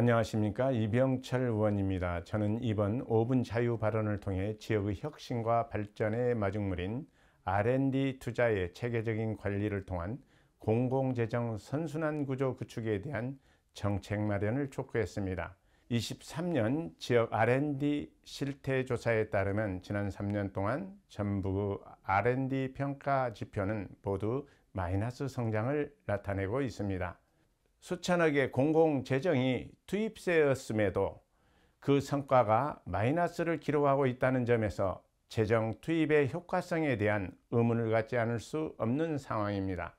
안녕하십니까, 이병철 의원입니다. 저는 이번 5분 자유 발언을 통해 지역의 혁신과 발전의 마중물인 R&D 투자의 체계적인 관리를 통한 공공재정 선순환 구조 구축에 대한 정책 마련을 촉구했습니다. 23년 지역 R&D 실태조사에 따르면 지난 3년 동안 전북의 R&D 평가 지표는 모두 마이너스 성장을 나타내고 있습니다. 수천억의 공공재정이 투입되었음에도 그 성과가 마이너스를 기록하고 있다는 점에서 재정 투입의 효과성에 대한 의문을 갖지 않을 수 없는 상황입니다.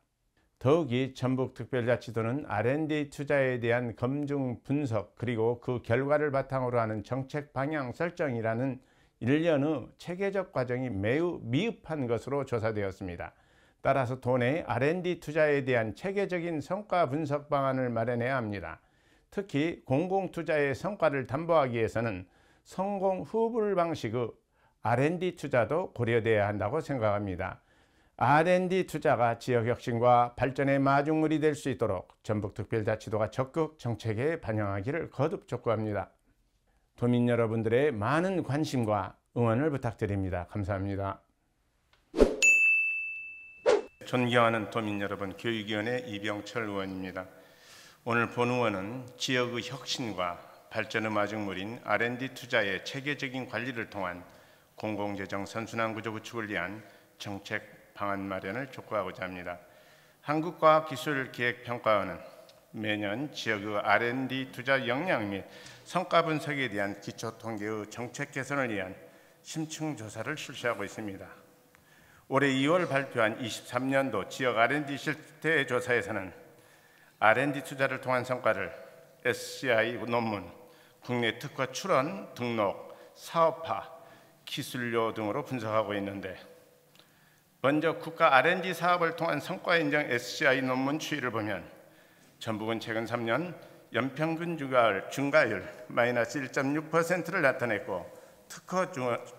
더욱이 전북특별자치도는 R&D 투자에 대한 검증 분석 그리고 그 결과를 바탕으로 하는 정책 방향 설정이라는 일련의 체계적 과정이 매우 미흡한 것으로 조사되었습니다. 따라서 도내 R&D 투자에 대한 체계적인 성과 분석 방안을 마련해야 합니다. 특히 공공투자의 성과를 담보하기 위해서는 성공 후불 방식의 R&D 투자도 고려되어야 한다고 생각합니다. R&D 투자가 지역 혁신과 발전의 마중물이 될 수 있도록 전북특별자치도가 적극 정책에 반영하기를 거듭 촉구합니다. 도민 여러분들의 많은 관심과 응원을 부탁드립니다. 감사합니다. 존경하는 도민 여러분, 교육위원회 이병철 의원입니다. 오늘 본 의원은 지역의 혁신과 발전의 마중물인 R&D 투자의 체계적인 관리를 통한 공공재정 선순환 구조 구축을 위한 정책 방안 마련을 촉구하고자 합니다. 한국과학기술기획평가원은 매년 지역의 R&D 투자 역량 및 성과 분석에 대한 기초통계의 정책 개선을 위한 심층조사를 실시하고 있습니다. 올해 2월 발표한 23년도 지역 R&D 실태조사에서는 R&D 투자를 통한 성과를 SCI 논문, 국내 특허 출원, 등록, 사업화, 기술료 등으로 분석하고 있는데, 먼저 국가 R&D 사업을 통한 성과 인정 SCI 논문 추이를 보면 전북은 최근 3년 연평균 증가율 마이너스 1.6%를 나타냈고,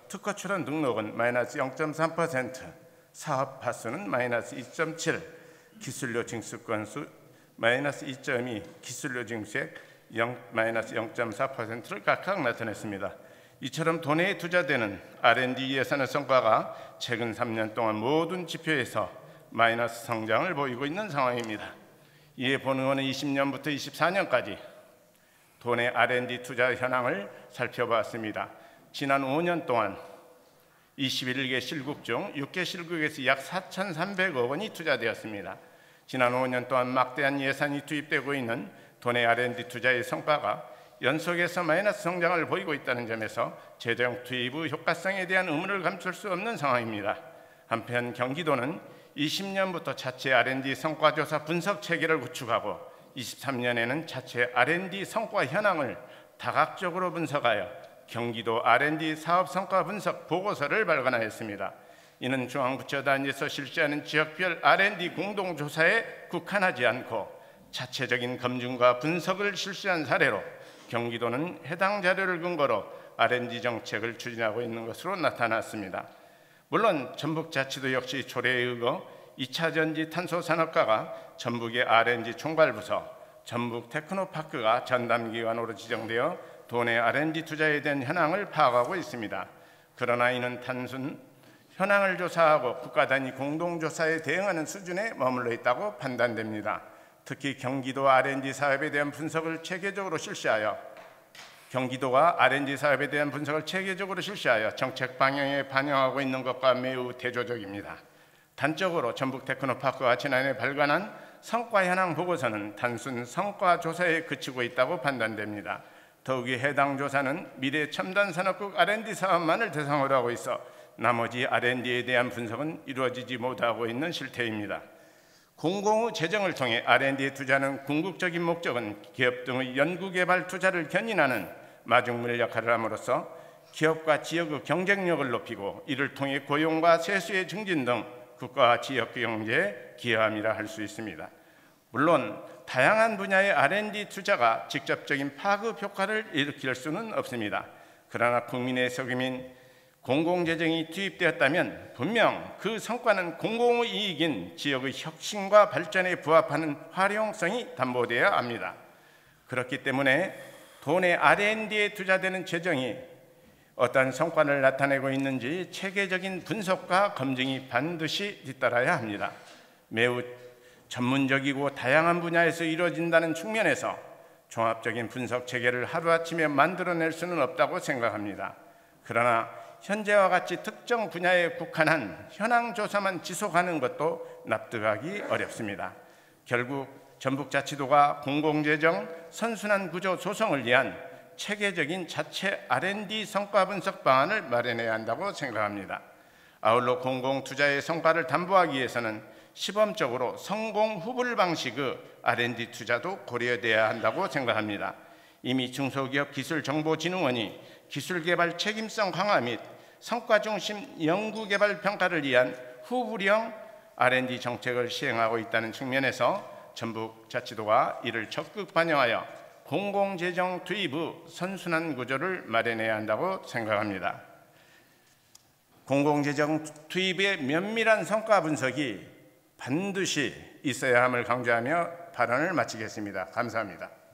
특허 출원 등록은 마이너스 0.3%, 사업 파수는 마이너스 2.7, 기술료 징수 건수 마이너스 2.2, 기술료 징수액 마이너스 0.4%를 각각 나타냈습니다. 이처럼 도내에 투자되는 R&D 예산의 성과가 최근 3년 동안 모든 지표에서 마이너스 성장을 보이고 있는 상황입니다. 이에 본 의원은 20년부터 24년까지 도내 R&D 투자 현황을 살펴봤습니다. 지난 5년 동안 21개 실국 중 6개 실국에서 약 4,300억 원이 투자되었습니다. 지난 5년 동안 막대한 예산이 투입되고 있는 도내 R&D 투자의 성과가 연속해서 마이너스 성장을 보이고 있다는 점에서 재정 투입의 효과성에 대한 의문을 감출 수 없는 상황입니다. 한편 경기도는 20년부터 자체 R&D 성과조사 분석 체계를 구축하고 23년에는 자체 R&D 성과 현황을 다각적으로 분석하여 경기도 R&D 사업 성과 분석 보고서를 발간하였습니다. 이는 중앙부처 단위에서 실시하는 지역별 R&D 공동조사에 국한하지 않고 자체적인 검증과 분석을 실시한 사례로 경기도는 해당 자료를 근거로 R&D 정책을 추진하고 있는 것으로 나타났습니다. 물론 전북자치도 역시 조례에 의거 2차 전지 탄소산업과가 전북의 R&D 총괄부서 전북테크노파크가 전담기관으로 지정되어 도내 R&D 투자에 대한 현황을 파악하고 있습니다. 그러나 이는 단순 현황을 조사하고 국가 단위 공동조사에 대응하는 수준에 머물러 있다고 판단됩니다. 특히 경기도 R&D 사업에 대한 분석을 체계적으로 실시하여 정책 방향에 반영하고 있는 것과 매우 대조적입니다. 단적으로 전북테크노파크가 지난해 발간한 성과 현황 보고서는 단순 성과 조사에 그치고 있다고 판단됩니다. 더욱이 해당 조사는 미래 첨단 산업국 R&D 사업만을 대상으로 하고 있어 나머지 R&D에 대한 분석은 이루어지지 못하고 있는 실태입니다. 공공의 재정을 통해 R&D에 투자하는 궁극적인 목적은 기업 등의 연구개발 투자를 견인하는 마중물 역할을 함으로써 기업과 지역의 경쟁력을 높이고 이를 통해 고용과 세수의 증진 등 국가와 지역 경제에 기여함이라 할 수 있습니다. 물론 다양한 분야의 R&D 투자가 직접적인 파급 효과를 일으킬 수는 없습니다. 그러나 국민의 세금인 공공재정이 투입되었다면 분명 그 성과는 공공의 이익인 지역의 혁신과 발전에 부합하는 활용성이 담보되어야 합니다. 그렇기 때문에 돈의 R&D에 투자되는 재정이 어떤 성과를 나타내고 있는지 체계적인 분석과 검증이 반드시 뒤따라야 합니다. 매우 전문적이고 다양한 분야에서 이루어진다는 측면에서 종합적인 분석 체계를 하루아침에 만들어낼 수는 없다고 생각합니다. 그러나 현재와 같이 특정 분야에 국한한 현황 조사만 지속하는 것도 납득하기 어렵습니다. 결국 전북자치도가 공공재정 선순환 구조 조성을 위한 체계적인 자체 R&D 성과 분석 방안을 마련해야 한다고 생각합니다. 아울러 공공투자의 성과를 담보하기 위해서는 시범적으로 성공 후불 방식의 R&D 투자도 고려돼야 한다고 생각합니다. 이미 중소기업기술정보진흥원이 기술개발 책임성 강화 및 성과중심 연구개발 평가를 위한 후불형 R&D 정책을 시행하고 있다는 측면에서 전북자치도가 이를 적극 반영하여 공공재정 투입의 선순환 구조를 마련해야 한다고 생각합니다. 공공재정 투입의 면밀한 성과 분석이 반드시 있어야 함을 강조하며 발언을 마치겠습니다. 감사합니다.